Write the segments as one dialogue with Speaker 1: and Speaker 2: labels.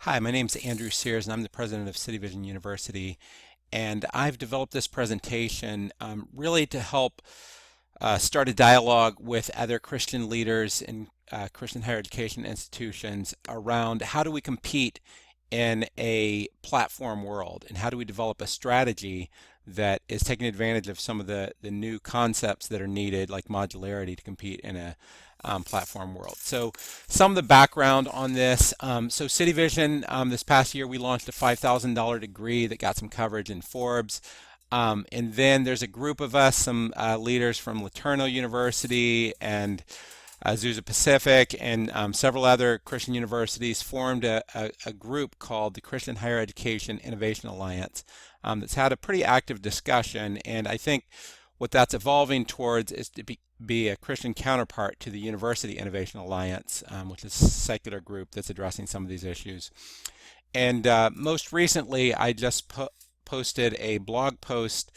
Speaker 1: Hi, my name is Andrew Sears, and I'm the president of City Vision University. And I've developed this presentation really to help start a dialogue with other Christian leaders and Christian higher education institutions around how do we compete in a platform world, and how do we develop a strategy that is taking advantage of some of the new concepts that are needed, like modularity, to compete in a platform world. So some of the background on this. So City Vision, this past year we launched a $5,000 degree that got some coverage in Forbes. And then there's a group of us, some leaders from Laterno University and Azusa Pacific and several other Christian universities formed a group called the Christian Higher Education Innovation Alliance that's had a pretty active discussion. And I think what that's evolving towards is to be a Christian counterpart to the University Innovation Alliance, which is a secular group that's addressing some of these issues. And most recently, I just posted a blog post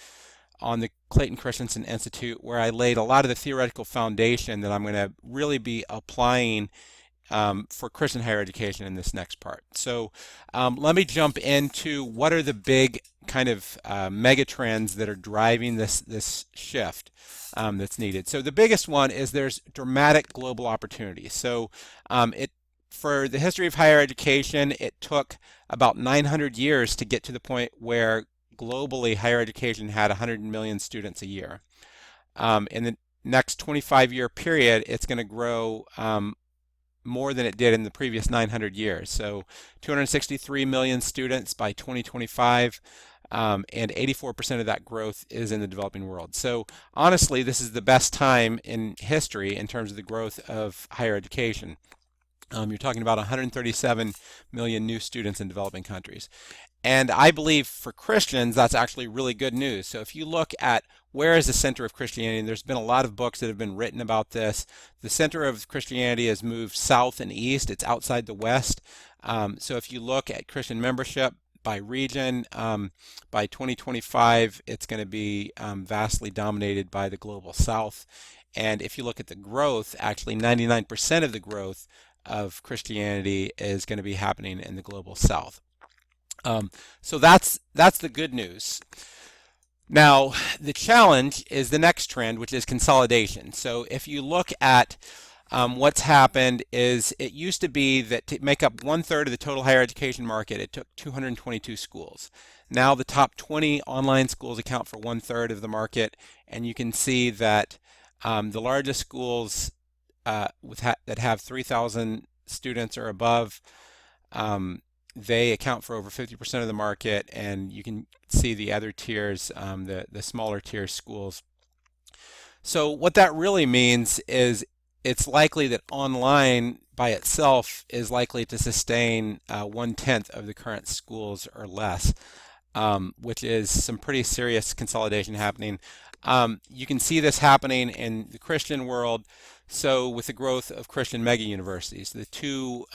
Speaker 1: on the Clayton Christensen Institute where I laid a lot of the theoretical foundation that I'm going to really be applying for Christian higher education in this next part. So let me jump into what are the big kind of mega trends that are driving this shift that's needed. So the biggest one is there's dramatic global opportunity. So for the history of higher education, it took about 900 years to get to the point where globally higher education had 100 million students a year. In the next 25-year period, it's going to grow more than it did in the previous 900 years. So 263 million students by 2025, and 84% of that growth is in the developing world. So honestly, this is the best time in history in terms of the growth of higher education. You're talking about 137 million new students in developing countries. And I believe for Christians, that's actually really good news. So if you look at where is the center of Christianity, and there's been a lot of books that have been written about this, the center of Christianity has moved south and east. It's outside the West. So if you look at Christian membership by region, by 2025, it's going to be vastly dominated by the global South. And if you look at the growth, actually 99% of the growth of Christianity is going to be happening in the global South. So that's the good news. Now, the challenge is the next trend, which is consolidation. So if you look at what's happened is it used to be that to make up 1/3 of the total higher education market, it took 222 schools. Now the top 20 online schools account for 1/3 of the market, and you can see that the largest schools that have 3,000 students or above, they account for over 50% of the market, and you can see the other tiers, the smaller tier schools. So what that really means is it's likely that online by itself is likely to sustain 1/10 of the current schools or less, which is some pretty serious consolidation happening. You can see this happening in the Christian world. So with the growth of Christian mega universities, the two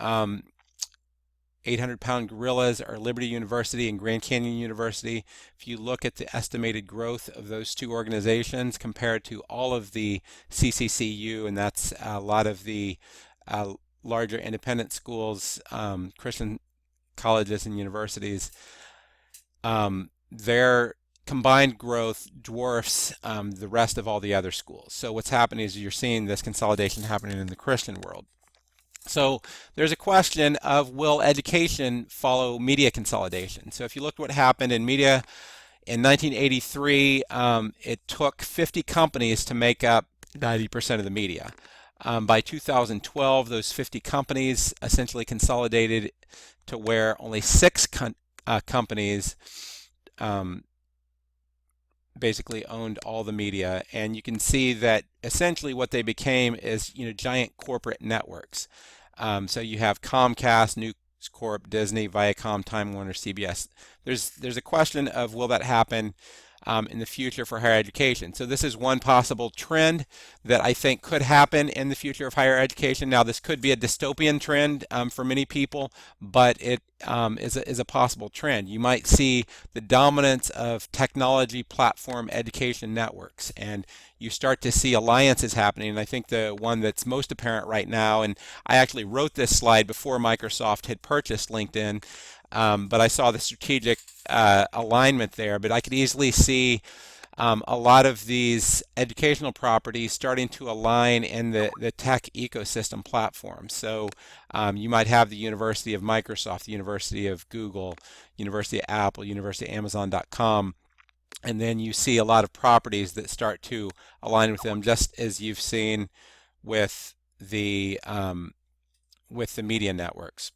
Speaker 1: 800-pound gorillas are Liberty University and Grand Canyon University. If you look at the estimated growth of those two organizations compared to all of the CCCU, and that's a lot of the larger independent schools, Christian colleges and universities, their combined growth dwarfs the rest of all the other schools. So what's happening is you're seeing this consolidation happening in the Christian world. So there's a question of, will education follow media consolidation? So if you look at what happened in media in 1983, it took 50 companies to make up 90% of the media. By 2012, those 50 companies essentially consolidated to where only 6 companies basically owned all the media, and you can see that essentially what they became is giant corporate networks. So you have Comcast, News Corp, Disney, Viacom, Time Warner, CBS. There's a question of, will that happen in the future for higher education. So this is one possible trend that I think could happen in the future of higher education. Now, this could be a dystopian trend for many people, but it is a possible trend. You might see the dominance of technology platform education networks, and you start to see alliances happening. And I think the one that's most apparent right now, and I actually wrote this slide before Microsoft had purchased LinkedIn, but I saw the strategic alignment there. But I could easily see a lot of these educational properties starting to align in the tech ecosystem platform. So you might have the University of Microsoft, the University of Google, University of Apple, University of Amazon.com, and then you see a lot of properties that start to align with them, just as you've seen with the media networks.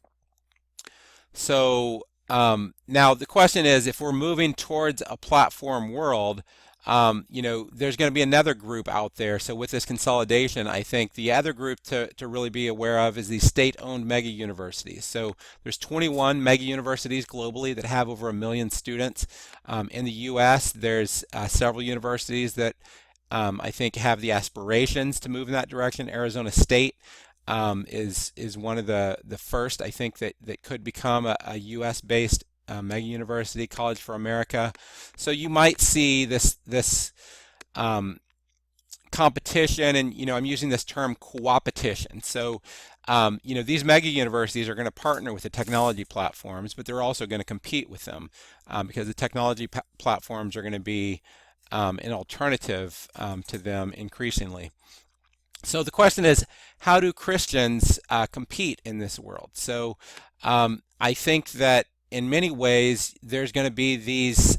Speaker 1: So now the question is, if we're moving towards a platform world, there's going to be another group out there. So with this consolidation, I think the other group to really be aware of is these state-owned mega universities. So there's 21 mega universities globally that have over 1 million students. In the U.S., there's several universities that I think have the aspirations to move in that direction. Arizona State is one of the first, I think, that could become a U.S.-based mega university, College for America. So you might see this competition, and I'm using this term coopetition. So these mega universities are going to partner with the technology platforms, but they're also going to compete with them because the technology platforms are going to be an alternative to them increasingly. So the question is, how do Christians compete in this world? So I think that in many ways there's going to be this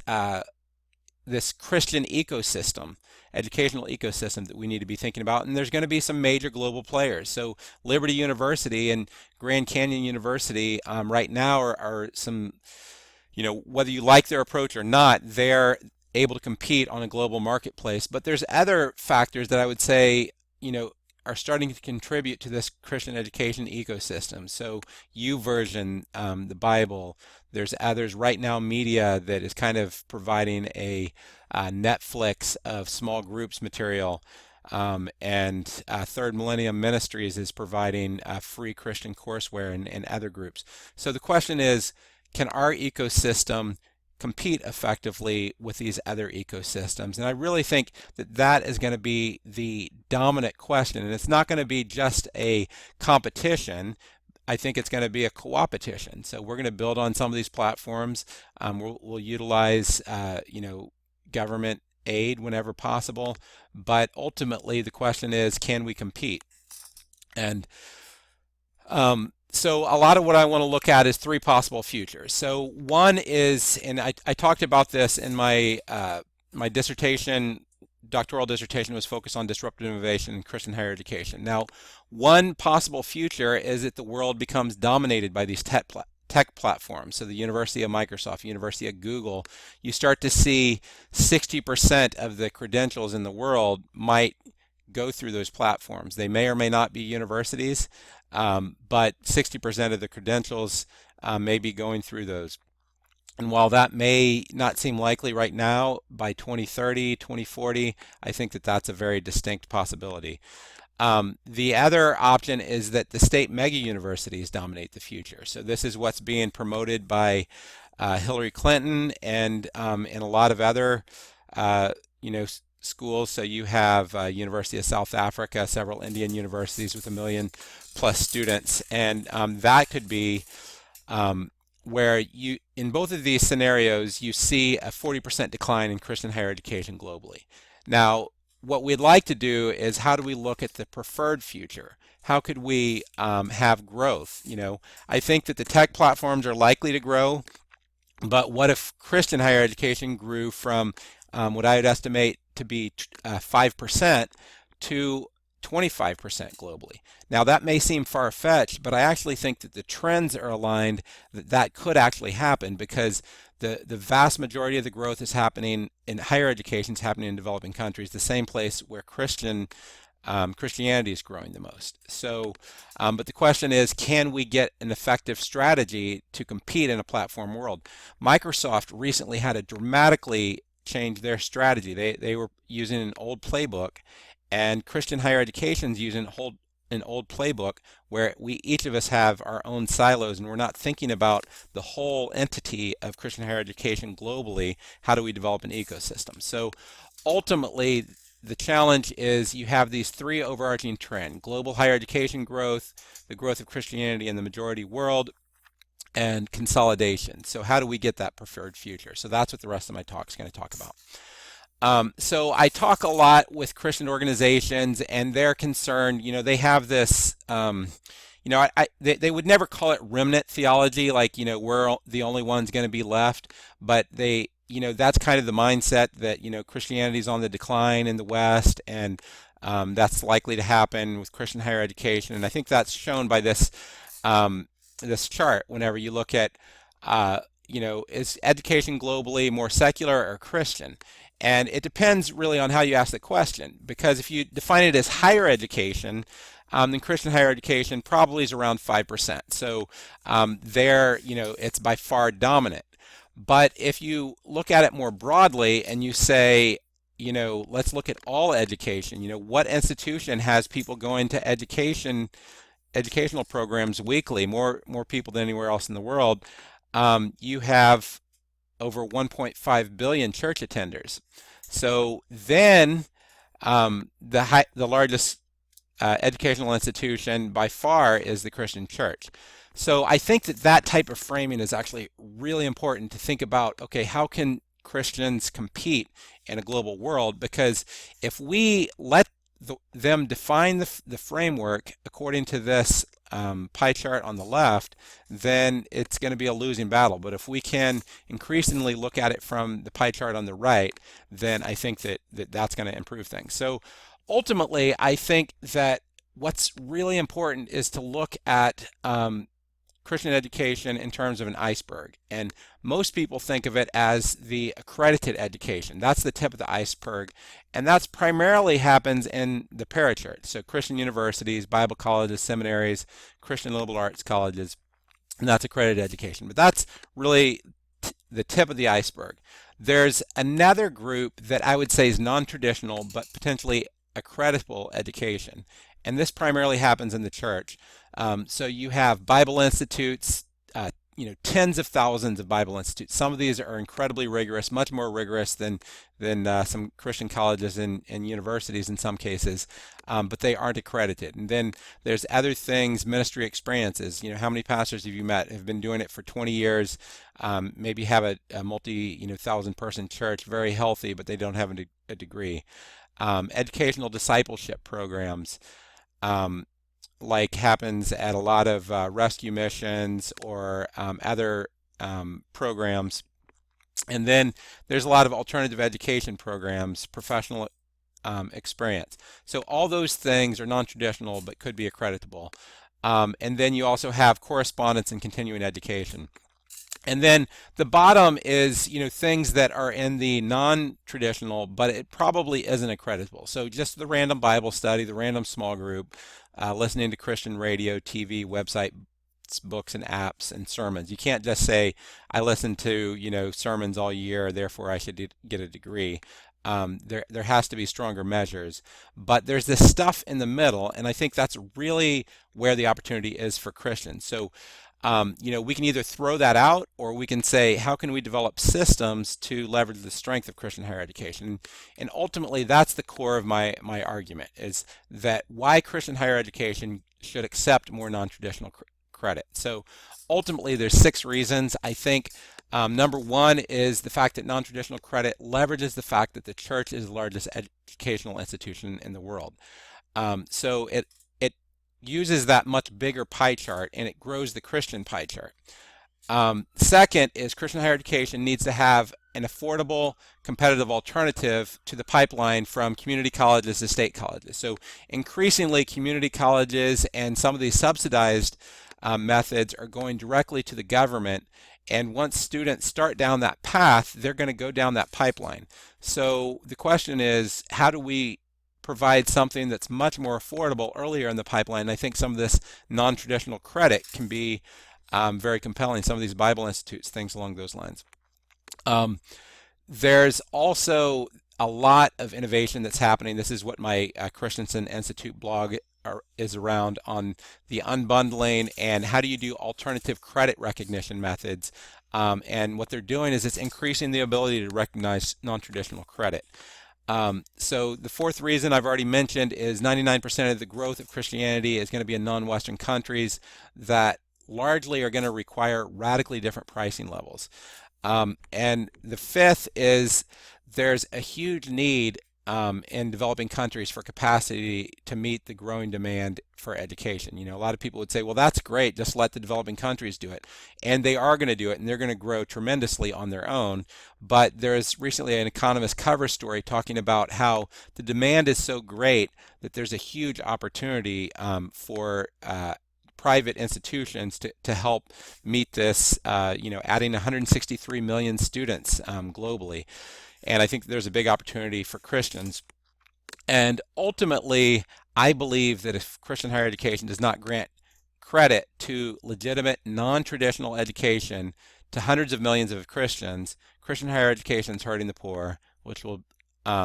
Speaker 1: Christian ecosystem, educational ecosystem that we need to be thinking about, and there's going to be some major global players. So Liberty University and Grand Canyon University right now are some, whether you like their approach or not, they're able to compete on a global marketplace. But there's other factors that I would say are starting to contribute to this Christian education ecosystem. So YouVersion, the Bible, there's others. Right Now Media that is kind of providing a Netflix of small groups material, and Third Millennium Ministries is providing free Christian courseware and other groups. So the question is, can our ecosystem compete effectively with these other ecosystems? And I really think that is going to be the dominant question, and it's not going to be just a competition. I think it's going to be a coopetition. So we're going to build on some of these platforms. We'll utilize government aid whenever possible, but ultimately the question is, can we compete? And so a lot of what I want to look at is three possible futures. So one is, and I talked about this in my my doctoral dissertation was focused on disruptive innovation in Christian higher education. Now, one possible future is that the world becomes dominated by these tech platforms. So the University of Microsoft, University of Google, you start to see 60% of the credentials in the world might go through those platforms. They may or may not be universities, but 60% of the credentials may be going through those. And while that may not seem likely right now, by 2030, 2040, I think that that's a very distinct possibility. The other option is that the state mega universities dominate the future. So this is what's being promoted by Hillary Clinton and a lot of other schools. So you have University of South Africa, several Indian universities with 1 million plus students, and that could be where you, in both of these scenarios, you see a 40% decline in Christian higher education globally. Now, what we'd like to do is, how do we look at the preferred future? How could we have growth? I think that the tech platforms are likely to grow, but what if Christian higher education grew from what I would estimate to be 5% to 25% globally? Now that may seem far-fetched, but I actually think that the trends are aligned that could actually happen, because the vast majority of the growth is happening in higher education, is happening in developing countries, the same place where Christianity is growing the most. So, but the question is, can we get an effective strategy to compete in a platform world? Microsoft recently had a dramatically change their strategy. They were using an old playbook, and Christian higher education is using an old playbook where we each of us have our own silos, and we're not thinking about the whole entity of Christian higher education globally. How do we develop an ecosystem? So ultimately, the challenge is you have these three overarching trends: global higher education growth, the growth of Christianity in the majority world, and consolidation. So how do we get that preferred future? So that's what the rest of my talk is going to talk about. So I talk a lot with Christian organizations, and they're concerned. They have this. They would never call it remnant theology, like we're the only ones going to be left, but that's kind of the mindset that Christianity is on the decline in the West, and that's likely to happen with Christian higher education. And I think that's shown by this chart. Whenever you look at is education globally more secular or Christian? And it depends really on how you ask the question, because if you define it as higher education, then Christian higher education probably is around 5%. So it's by far dominant. But if you look at it more broadly and you say, let's look at all education, what institution has people going to educational programs weekly, more people than anywhere else in the world? You have over 1.5 billion church attenders. So then the largest educational institution by far is the Christian church. So I think that type of framing is actually really important to think about. Okay, how can Christians compete in a global world? Because if we let them define the framework according to this pie chart on the left, then it's going to be a losing battle. But if we can increasingly look at it from the pie chart on the right, then I think that's going to improve things. So ultimately, I think that what's really important is to look at Christian education in terms of an iceberg. And most people think of it as the accredited education. That's the tip of the iceberg. And that's primarily happens in the parachurch. So Christian universities, Bible colleges, seminaries, Christian liberal arts colleges, and that's accredited education. But that's really the tip of the iceberg. There's another group that I would say is non-traditional but potentially accreditable education. And this primarily happens in the church. So you have Bible institutes, tens of thousands of Bible institutes. Some of these are incredibly rigorous, much more rigorous than some Christian colleges and universities in some cases, but they aren't accredited. And then there's other things, ministry experiences. How many pastors have you met have been doing it for 20 years, maybe have a multi-thousand person church, very healthy, but they don't have a degree. Educational discipleship programs, like happens at a lot of rescue missions or other programs. And then there's a lot of alternative education programs, professional experience. So all those things are non-traditional but could be accreditable. And then you also have correspondence and continuing education. And then the bottom is, things that are in the non-traditional, but it probably isn't accreditable. So just the random Bible study, the random small group, listening to Christian radio, TV, website, books and apps, and sermons. You can't just say, I listen to, sermons all year, therefore I should get a degree. There has to be stronger measures. But there's this stuff in the middle, and I think that's really where the opportunity is for Christians. So we can either throw that out, or we can say, how can we develop systems to leverage the strength of Christian higher education? And ultimately, that's the core of my argument, is that why Christian higher education should accept more non-traditional credit. So ultimately, there's 6 reasons. I think number 1 is the fact that non-traditional credit leverages the fact that the church is the largest educational institution in the world. So it uses that much bigger pie chart, and it grows the Christian pie chart. Second is Christian higher education needs to have an affordable, competitive alternative to the pipeline from community colleges to state colleges. So increasingly, community colleges and some of these subsidized methods are going directly to the government. And once students start down that path, they're going to go down that pipeline. So the question is, how do we provide something that's much more affordable earlier in the pipeline? And I think some of this non-traditional credit can be very compelling. Some of these Bible institutes, things along those lines. There's also a lot of innovation that's happening. This is what my Christensen Institute blog is around on the unbundling and how do you do alternative credit recognition methods. And what they're doing is it's increasing the ability to recognize non-traditional credit. So the fourth reason I've already mentioned is 99% of the growth of Christianity is going to be in non-Western countries that largely are going to require radically different pricing levels. And the fifth is there's a huge need in developing countries for capacity to meet the growing demand for education. A lot of people would say, well, that's great, just let the developing countries do it. And they are going to do it, and they're going to grow tremendously on their own. But there is recently an Economist cover story talking about how the demand is so great that there's a huge opportunity for private institutions to help meet this, adding 163 million students globally. And I think there's a big opportunity for Christians. And ultimately, I believe that if Christian higher education does not grant credit to legitimate, non-traditional education to hundreds of millions of Christians, Christian higher education is hurting the poor, which will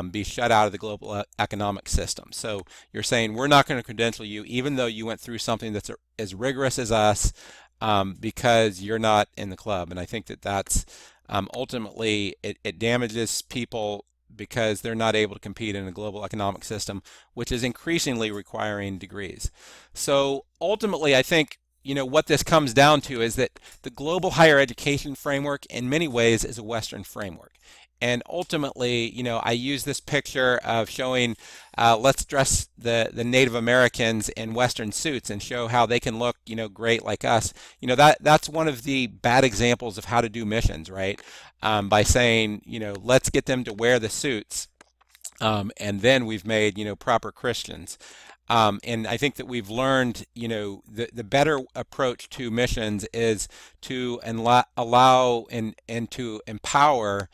Speaker 1: be shut out of the global economic system. So you're saying we're not going to credential you even though you went through something that's as rigorous as us because you're not in the club. And I think that that's ultimately it damages people because they're not able to compete in a global economic system, which is increasingly requiring degrees. So ultimately, I think what this comes down to is that the global higher education framework in many ways is a Western framework. And ultimately, I use this picture of showing, let's dress the Native Americans in Western suits and show how they can look, great like us. That's one of the bad examples of how to do missions, right? By saying, let's get them to wear the suits, and then we've made, proper Christians. And I think that we've learned, the better approach to missions is to allow and to empower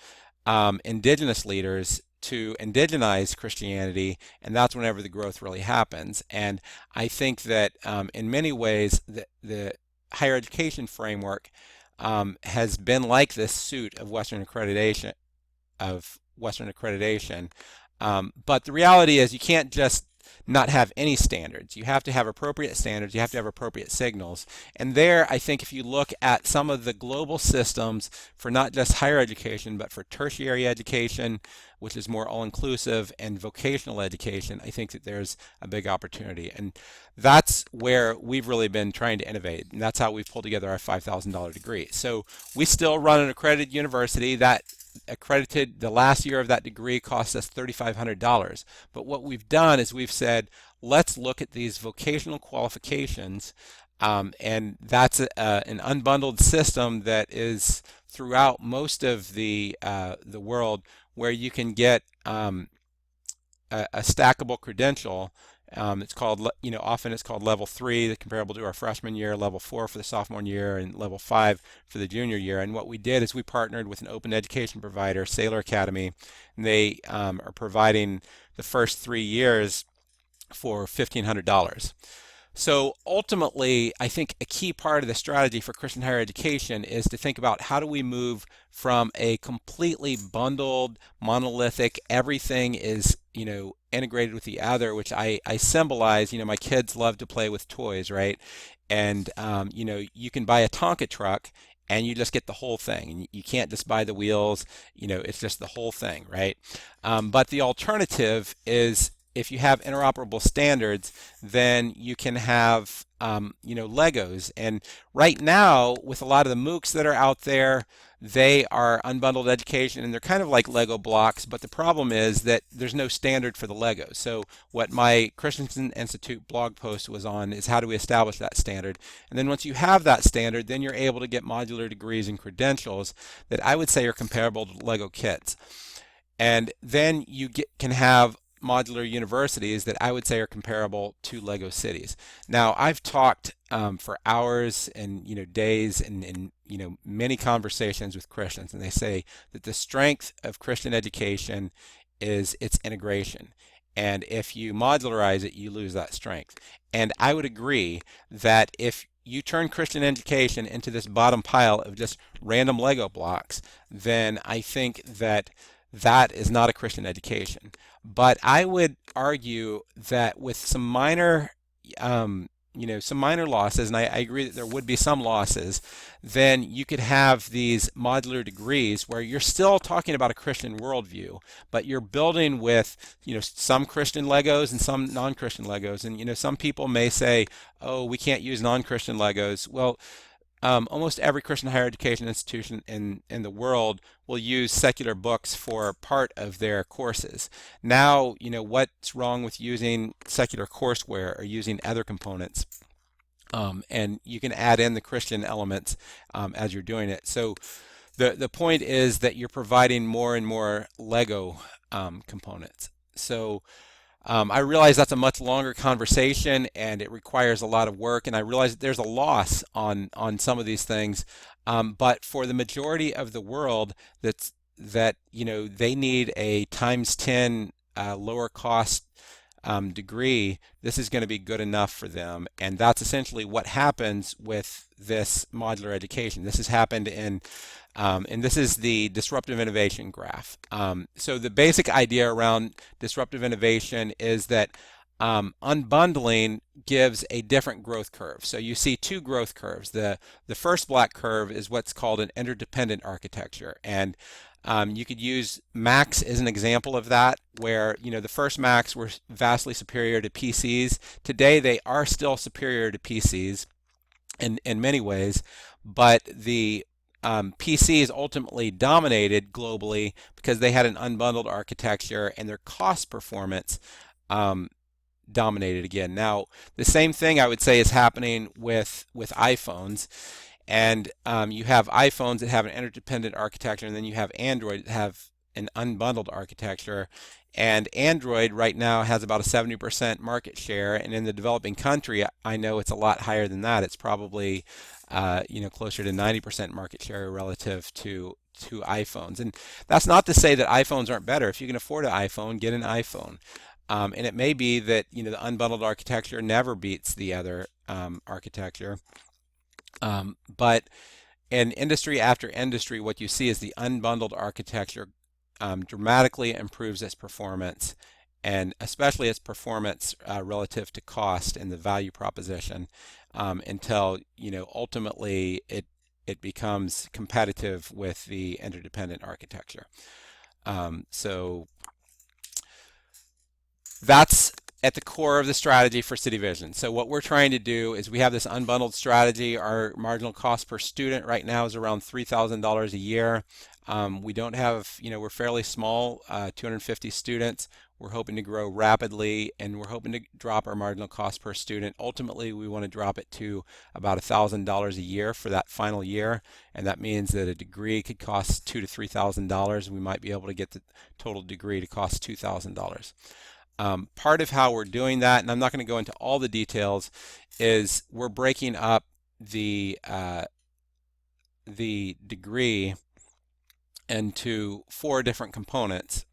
Speaker 1: indigenous leaders to indigenize Christianity, and that's whenever the growth really happens. And I think that in many ways the higher education framework has been like this suit of Western accreditation, but the reality is you can't just not have any standards. You have to have appropriate standards. You have to have appropriate signals. And there, I think if you look at some of the global systems for not just higher education, but for tertiary education, which is more all-inclusive, and vocational education, I think that there's a big opportunity. And that's where we've really been trying to innovate. And that's how we've pulled together our $5,000 degree. So we still run an accredited university. That accredited, the last year of that degree cost us $3,500. But what we've done is we've said, let's look at these vocational qualifications, and that's an unbundled system that is throughout most of the world, where you can get a stackable credential. It's called, often it's called level 3, comparable to our freshman year, level 4 for the sophomore year, and level 5 for the junior year. And what we did is we partnered with an open education provider, Saylor Academy, and they are providing the first 3 years for $1,500. So ultimately, I think a key part of the strategy for Christian higher education is to think about how do we move from a completely bundled, monolithic, everything is, integrated with the other, which I symbolize, my kids love to play with toys, right? And, you can buy a Tonka truck and you just get the whole thing. And you can't just buy the wheels, it's just the whole thing, right? But the alternative is, if you have interoperable standards, then you can have, Legos. And right now, with a lot of the MOOCs that are out there, they are unbundled education, and they're kind of like Lego blocks. But the problem is that there's no standard for the Legos. So what my Christensen Institute blog post was on is how do we establish that standard? And then once you have that standard, then you're able to get modular degrees and credentials that I would say are comparable to Lego kits. And then you can have modular universities that I would say are comparable to Lego cities. Now, I've talked for hours and days and many conversations with Christians, and they say that the strength of Christian education is its integration. And if you modularize it, you lose that strength. And I would agree that if you turn Christian education into this bottom pile of just random Lego blocks, then I think that that is not a Christian education. But I would argue that with some minor, some minor losses, and I agree that there would be some losses, then you could have these modular degrees where you're still talking about a Christian worldview, but you're building with, some Christian Legos and some non-Christian Legos. And, some people may say, oh, we can't use non-Christian Legos. Well, almost every Christian higher education institution in the world will use secular books for part of their courses. Now, what's wrong with using secular courseware or using other components? And you can add in the Christian elements as you're doing it. So the point is that you're providing more and more Lego components. So I realize that's a much longer conversation and it requires a lot of work, and I realize that there's a loss on some of these things, but for the majority of the world that they need a times 10 lower cost degree, this is going to be good enough for them. And that's essentially what happens with this modular education. This has happened and this is the disruptive innovation graph. So the basic idea around disruptive innovation is that unbundling gives a different growth curve. So you see two growth curves. The first black curve is what's called an interdependent architecture, and you could use Macs as an example of that, where the first Macs were vastly superior to PCs. Today they are still superior to PCs in many ways, but the PCs ultimately dominated globally because they had an unbundled architecture and their cost performance dominated again. Now, the same thing I would say is happening with iPhones. And you have iPhones that have an interdependent architecture, and then you have Android that have an unbundled architecture. And Android right now has about a 70% market share, and in the developing country, I know it's a lot higher than that. It's probably closer to 90% market share relative to iPhones. And that's not to say that iPhones aren't better. If you can afford an iPhone, get an iPhone. And it may be that the unbundled architecture never beats the other architecture. But in industry after industry, what you see is the unbundled architecture dramatically improves its performance, and especially its performance relative to cost and the value proposition, until ultimately it becomes competitive with the interdependent architecture. So that's at the core of the strategy for City Vision. So what we're trying to do is we have this unbundled strategy. Our marginal cost per student right now is around $3,000 a year. We don't have, we're fairly small, 250 students. We're hoping to grow rapidly, and we're hoping to drop our marginal cost per student. Ultimately, we want to drop it to about $1,000 a year for that final year, and that means that a degree could cost $2,000 to $3,000. We might be able to get the total degree to cost $2,000. Part of how we're doing that, and I'm not going to go into all the details, is we're breaking up the degree into 4 different components.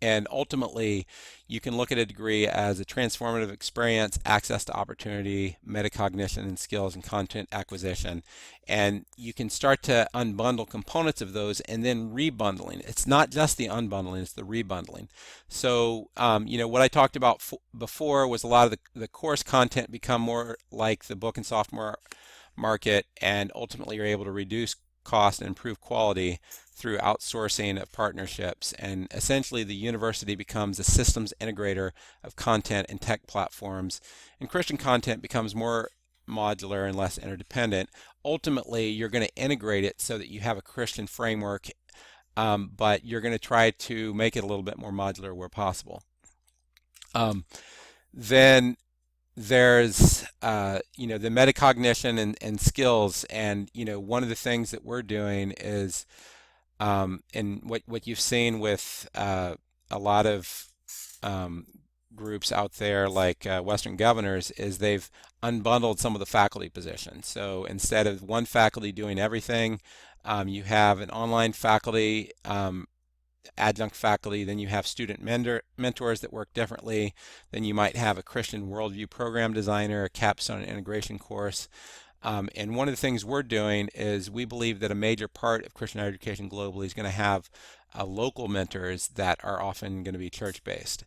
Speaker 1: And ultimately, you can look at a degree as a transformative experience, access to opportunity, metacognition and skills, and content acquisition. And you can start to unbundle components of those and then rebundling. It's not just the unbundling, it's the rebundling. So, what I talked about before was a lot of the course content become more like the book and software market, and ultimately you're able to reduce cost and improve quality through outsourcing of partnerships, and essentially the university becomes a systems integrator of content and tech platforms, and Christian content becomes more modular and less interdependent. Ultimately, you're going to integrate it so that you have a Christian framework, but you're going to try to make it a little bit more modular where possible. Then there's the metacognition and skills, and one of the things that we're doing is and what you've seen with a lot of groups out there like Western Governors is they've unbundled some of the faculty positions. So instead of one faculty doing everything, you have an online faculty adjunct faculty. Then you have student mentors that work differently. Then you might have a Christian worldview program designer, a capstone integration course. And one of the things we're doing is we believe that a major part of Christian higher education globally is going to have local mentors that are often going to be church-based.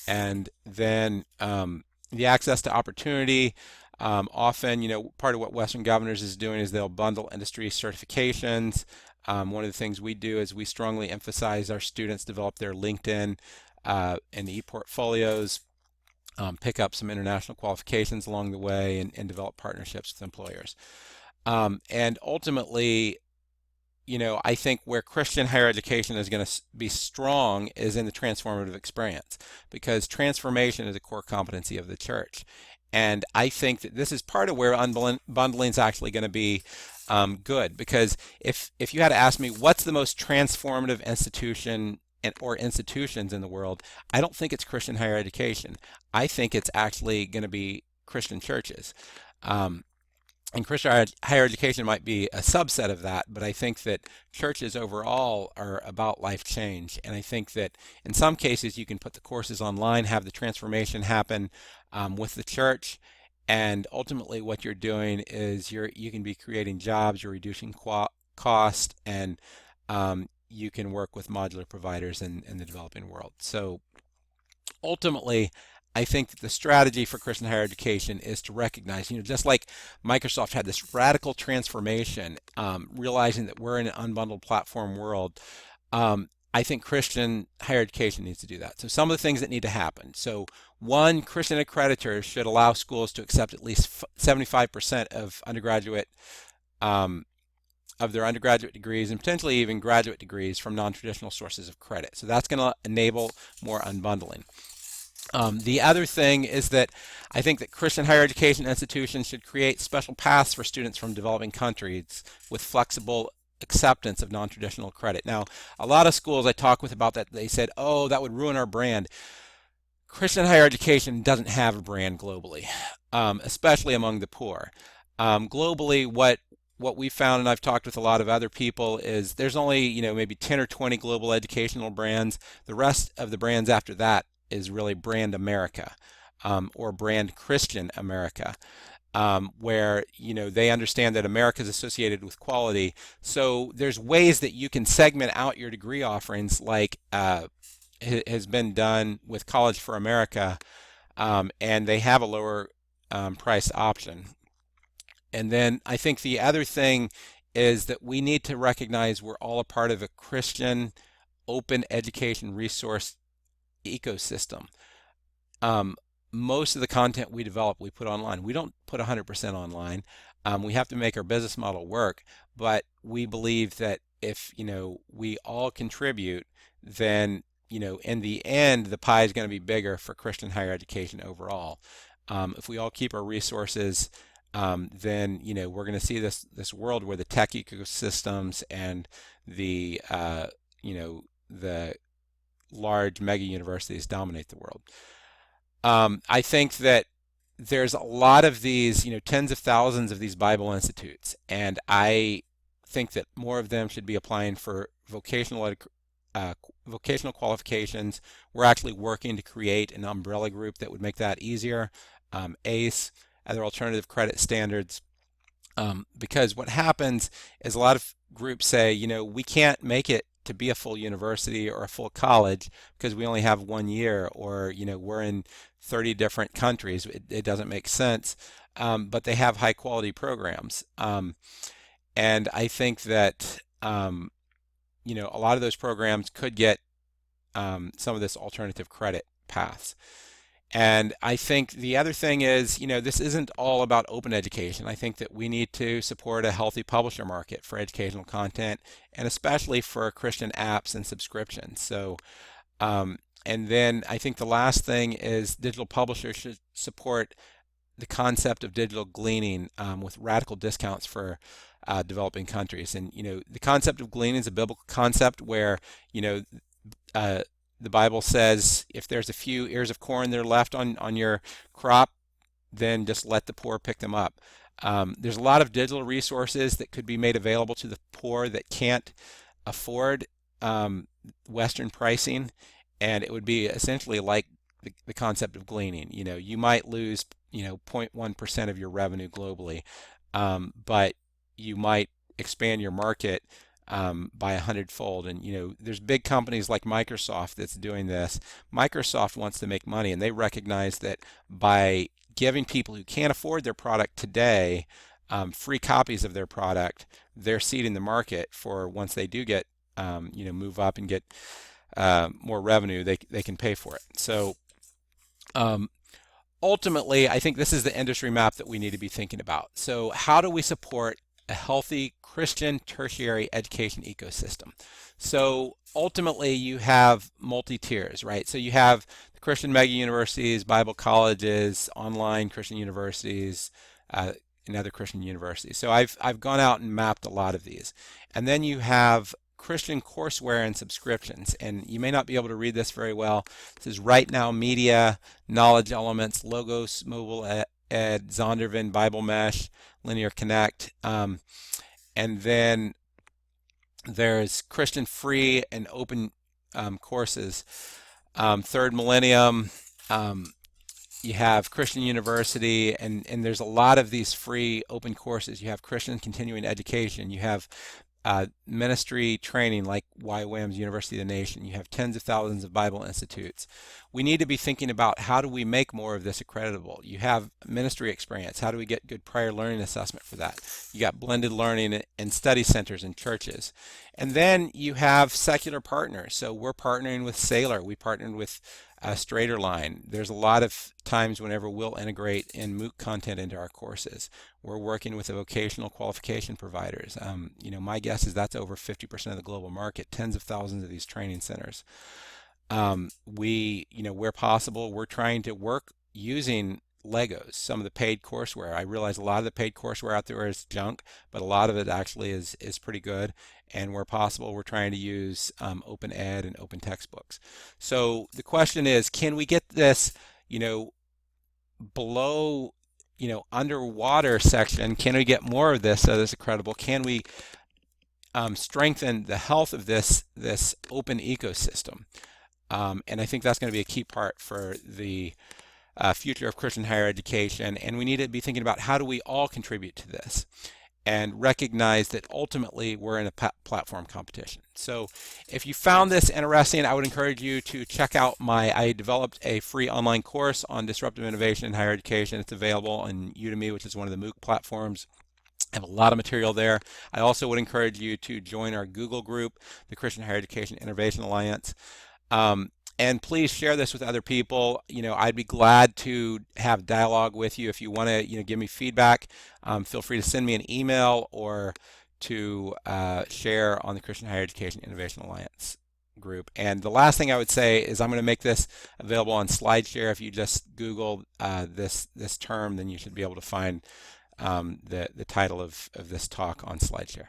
Speaker 1: And then the access to opportunity. Often, part of what Western Governors is doing is they'll bundle industry certifications. One of the things we do is we strongly emphasize our students develop their LinkedIn and e-portfolios, pick up some international qualifications along the way, and develop partnerships with employers. And ultimately, I think where Christian higher education is going to be strong is in the transformative experience, because transformation is a core competency of the church. And I think that this is part of where unbundling is actually going to be good, because if you had to ask me what's the most transformative institution or institutions in the world, I don't think it's Christian higher education. I think it's actually going to be Christian churches. And Christian higher education might be a subset of that, but I think that churches overall are about life change. And I think that in some cases you can put the courses online, have the transformation happen with the church, and ultimately what you're doing is you can be creating jobs, you're reducing cost, and you can work with modular providers in the developing world. So ultimately, I think that the strategy for Christian higher education is to recognize, just like Microsoft had this radical transformation, realizing that we're in an unbundled platform world. I think Christian higher education needs to do that. So some of the things that need to happen. So one, Christian accreditors should allow schools to accept at least 75% of undergraduate of their undergraduate degrees, and potentially even graduate degrees, from non-traditional sources of credit. So that's going to enable more unbundling. The other thing is that I think that Christian higher education institutions should create special paths for students from developing countries with flexible acceptance of non-traditional credit. Now, a lot of schools I talk with about that, they said, oh, that would ruin our brand. Christian higher education doesn't have a brand globally, especially among the poor. Globally, what we found, and I've talked with a lot of other people, is there's only maybe 10 or 20 global educational brands. The rest of the brands after that is really brand America, or brand Christian America, where they understand that America is associated with quality. So there's ways that you can segment out your degree offerings, like has been done with College for America, and they have a lower price option. And then I think the other thing is that we need to recognize we're all a part of a Christian open education resource ecosystem. Most of the content we develop, we put online. We don't put 100% online. We have to make our business model work, but we believe that if we all contribute, then in the end the pie is going to be bigger for Christian higher education overall. If we all keep our resources, then we're going to see this world where the tech ecosystems and the the large mega universities dominate the world. I think that there's a lot of these, tens of thousands of these Bible institutes, and I think that more of them should be applying for vocational qualifications. We're actually working to create an umbrella group that would make that easier. ACE, other alternative credit standards, because what happens is a lot of groups say, we can't make it to be a full university or a full college because we only have 1 year, or we're in 30 different countries. It doesn't make sense, but they have high quality programs, and I think that a lot of those programs could get some of this alternative credit paths. And I think the other thing is, this isn't all about open education. I think that we need to support a healthy publisher market for educational content, and especially for Christian apps and subscriptions. So, and then I think the last thing is digital publishers should support the concept of digital gleaning with radical discounts for developing countries. And, the concept of gleaning is a biblical concept where, the Bible says if there's a few ears of corn that are left on your crop, then just let the poor pick them up. There's a lot of digital resources that could be made available to the poor that can't afford Western pricing, and it would be essentially like the concept of gleaning. You might lose 0.1% of your revenue globally, but you might expand your market by 100-fold. And there's big companies like Microsoft that's doing this. Microsoft wants to make money, and they recognize that by giving people who can't afford their product today free copies of their product, they're seeding the market for once they do get move up and get more revenue, they can pay for it. So ultimately, I think this is the industry map that we need to be thinking about. So how do we support a healthy Christian tertiary education ecosystem? So ultimately, you have multi-tiers, right? So you have the Christian mega universities, Bible colleges, online Christian universities, and other Christian universities. So I've gone out and mapped a lot of these. And then you have Christian courseware and subscriptions, and you may not be able to read this very well. This is Right Now Media, Knowledge Elements, Logos Mobile Ed, Zondervan, Bible Mesh, Linear Connect, and then there's Christian free and open courses. Third Millennium, you have Christian University, and there's a lot of these free open courses. You have Christian continuing education. You have ministry training like YWAM's University of the Nation. You have tens of thousands of Bible institutes. We need to be thinking about how do we make more of this accreditable. You have ministry experience. How do we get good prior learning assessment for that? You got blended learning and study centers in churches. And then you have secular partners. So we're partnering with Sailor. We partnered with Straighterline. There's a lot of times whenever we'll integrate in MOOC content into our courses. We're working with the vocational qualification providers. My guess is that's over 50% of the global market, tens of thousands of these training centers. Where possible, we're trying to work using Legos, some of the paid courseware. I realize a lot of the paid courseware out there is junk, but a lot of it actually is pretty good. And where possible, we're trying to use open ed and open textbooks. So the question is, can we get this, below, underwater section? Can we get more of this so this is credible? Can we strengthen the health of this open ecosystem? And I think that's going to be a key part for the future of Christian higher education, and we need to be thinking about how do we all contribute to this and recognize that ultimately we're in a platform competition. So if you found this interesting, I would encourage you to check out I developed a free online course on disruptive innovation in higher education. It's available on Udemy, which is one of the MOOC platforms. I have a lot of material there. I also would encourage you to join our Google group, the Christian Higher Education Innovation Alliance. And please share this with other people. I'd be glad to have dialogue with you. If you want to, give me feedback, feel free to send me an email or to share on the Christian Higher Education Innovation Alliance group. And the last thing I would say is I'm going to make this available on SlideShare. If you just Google this term, then you should be able to find the title of this talk on SlideShare.